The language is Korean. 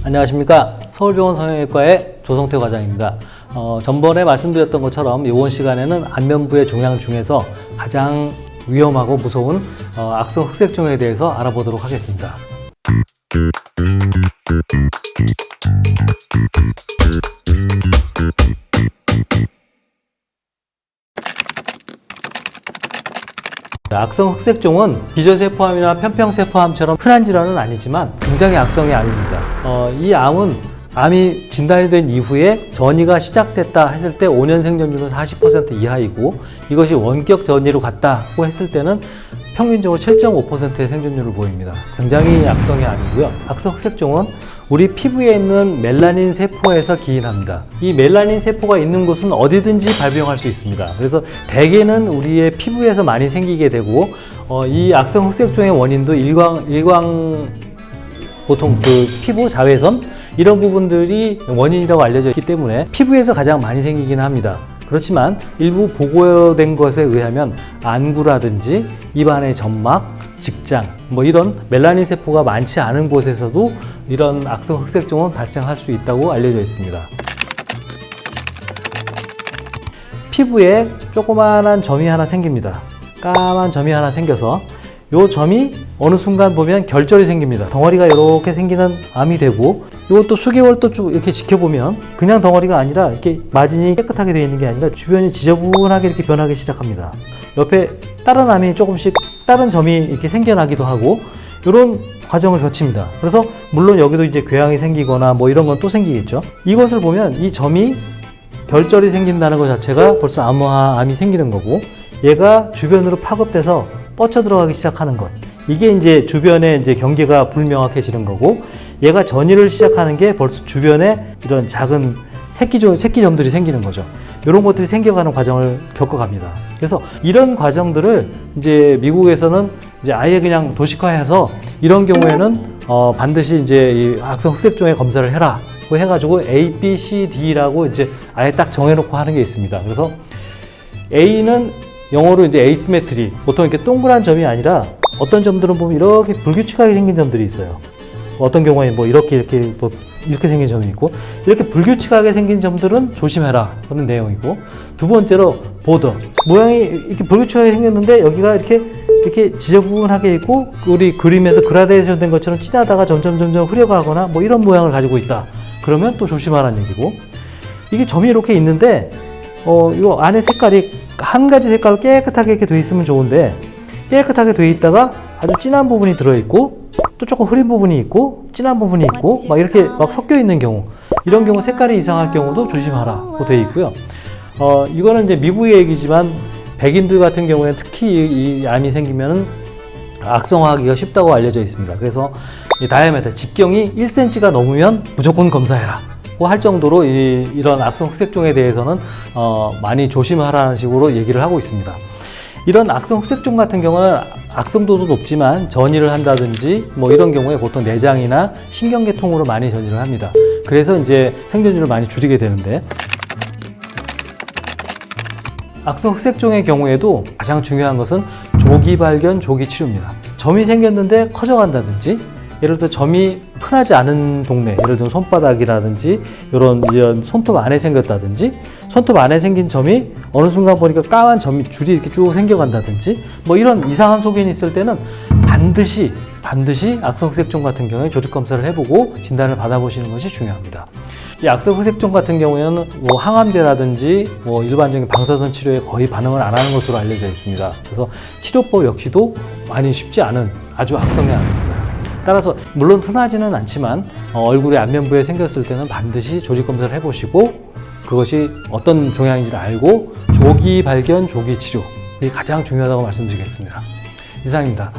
안녕하십니까. 서울병원 성형외과의 조성태 과장입니다. 전번에 말씀드렸던 것처럼 이번 시간에는 안면부의 종양 중에서 가장 위험하고 무서운 악성 흑색종에 대해서 알아보도록 하겠습니다. 악성 흑색종은 기저세포암이나 편평세포암처럼 흔한 질환은 아니지만 굉장히 악성의 암입니다. 이 암이 진단이 된 이후에 전이가 시작됐다 했을 때 5년 생존율은 40% 이하이고, 이것이 원격 전이로 갔다고 했을 때는 평균적으로 7.5%의 생존율을 보입니다. 굉장히 악성의 암이고요. 악성 흑색종은 우리 피부에 있는 멜라닌 세포에서 기인합니다. 이 멜라닌 세포가 있는 곳은 어디든지 발병할 수 있습니다. 그래서 대개는 우리의 피부에서 많이 생기게 되고, 이 악성 흑색종의 원인도 일광 보통 그 피부 자외선 이런 부분들이 원인이라고 알려져 있기 때문에 피부에서 가장 많이 생기긴 합니다. 그렇지만 일부 보고된 것에 의하면 안구라든지 입안의 점막, 직장, 이런 멜라닌 세포가 많지 않은 곳에서도 이런 악성 흑색종은 발생할 수 있다고 알려져 있습니다. 피부에 조그마한 점이 하나 생깁니다. 까만 점이 하나 생겨서 이 점이 어느 순간 보면 결절이 생깁니다. 덩어리가 이렇게 생기는 암이 되고, 이것도 수개월 또 쭉 이렇게 지켜보면 그냥 덩어리가 아니라 이렇게 마진이 깨끗하게 되어 있는 게 아니라 주변이 지저분하게 이렇게 변하기 시작합니다. 옆에 다른 암이 조금씩 다른 점이 이렇게 생겨나기도 하고, 이런 과정을 거칩니다. 그래서 물론 여기도 이제 궤양이 생기거나 이런 건 또 생기겠죠. 이것을 보면 이 점이 결절이 생긴다는 것 자체가 벌써 암이 생기는 거고, 얘가 주변으로 파급돼서 뻗쳐 들어가기 시작하는 것, 이게 이제 주변에 이제 경계가 불명확해지는 거고, 얘가 전이를 시작하는 게 벌써 주변에 이런 작은 새끼점들이 생기는 거죠. 이런 것들이 생겨가는 과정을 겪어갑니다. 그래서 이런 과정들을 이제 미국에서는 이제 아예 그냥 도식화해서 이런 경우에는 반드시 이제 이 악성 흑색종의 검사를 해라 해가지고 A, B, C, D라고 이제 아예 딱 정해놓고 하는 게 있습니다. 그래서 A는 영어로 이제 에이시메트리, 보통 이렇게 동그란 점이 아니라 어떤 점들은 보면 이렇게 불규칙하게 생긴 점들이 있어요. 어떤 경우에 이렇게 생긴 점이 있고, 이렇게 불규칙하게 생긴 점들은 조심해라 그런 내용이고, 두 번째로 보더, 모양이 이렇게 불규칙하게 생겼는데 여기가 이렇게 지저분하게 있고, 우리 그림에서 그라데이션 된 것처럼 진하다가 점점 흐려가거나 이런 모양을 가지고 있다. 그러면 또 조심하라는 얘기고, 이게 점이 이렇게 있는데 이 안에 색깔이 한 가지 색깔로 깨끗하게 이렇게 돼 있으면 좋은데, 깨끗하게 돼 있다가 아주 진한 부분이 들어있고, 또 조금 흐린 부분이 있고, 진한 부분이 있고, 이렇게 섞여 있는 경우, 이런 경우 색깔이 이상할 경우도 조심하라고 되어 있고요. 이거는 이제 미국의 얘기지만 백인들 같은 경우에 특히 이 암이 생기면은 악성화하기가 쉽다고 알려져 있습니다. 그래서 이 다이아메터, 직경이 1cm가 넘으면 무조건 검사해라 할 정도로 이런 악성 흑색종에 대해서는 많이 조심하라는 식으로 얘기를 하고 있습니다. 이런 악성 흑색종 같은 경우는 악성도도 높지만 전이를 한다든지 이런 경우에 보통 내장이나 신경계통으로 많이 전이를 합니다. 그래서 이제 생존율을 많이 줄이게 되는데, 악성 흑색종의 경우에도 가장 중요한 것은 조기 발견, 조기 치료입니다. 점이 생겼는데 커져간다든지, 예를 들어 점이 흔하지 않은 동네, 예를 들어 손바닥이라든지 이런 손톱 안에 생겼다든지, 손톱 안에 생긴 점이 어느 순간 보니까 까만 줄이 이렇게 쭉 생겨간다든지 이런 이상한 소견이 있을 때는 반드시 악성 흑색종 같은 경우에 조직 검사를 해보고 진단을 받아보시는 것이 중요합니다. 이 악성 흑색종 같은 경우에는 항암제라든지 일반적인 방사선 치료에 거의 반응을 안 하는 것으로 알려져 있습니다. 그래서 치료법 역시도 많이 쉽지 않은 아주 악성의 암입니다. 따라서 물론 흔하지는 않지만 얼굴의 안면부에 생겼을 때는 반드시 조직 검사를 해보시고, 그것이 어떤 종양인지를 알고 조기 발견, 조기 치료, 이게 가장 중요하다고 말씀드리겠습니다. 이상입니다.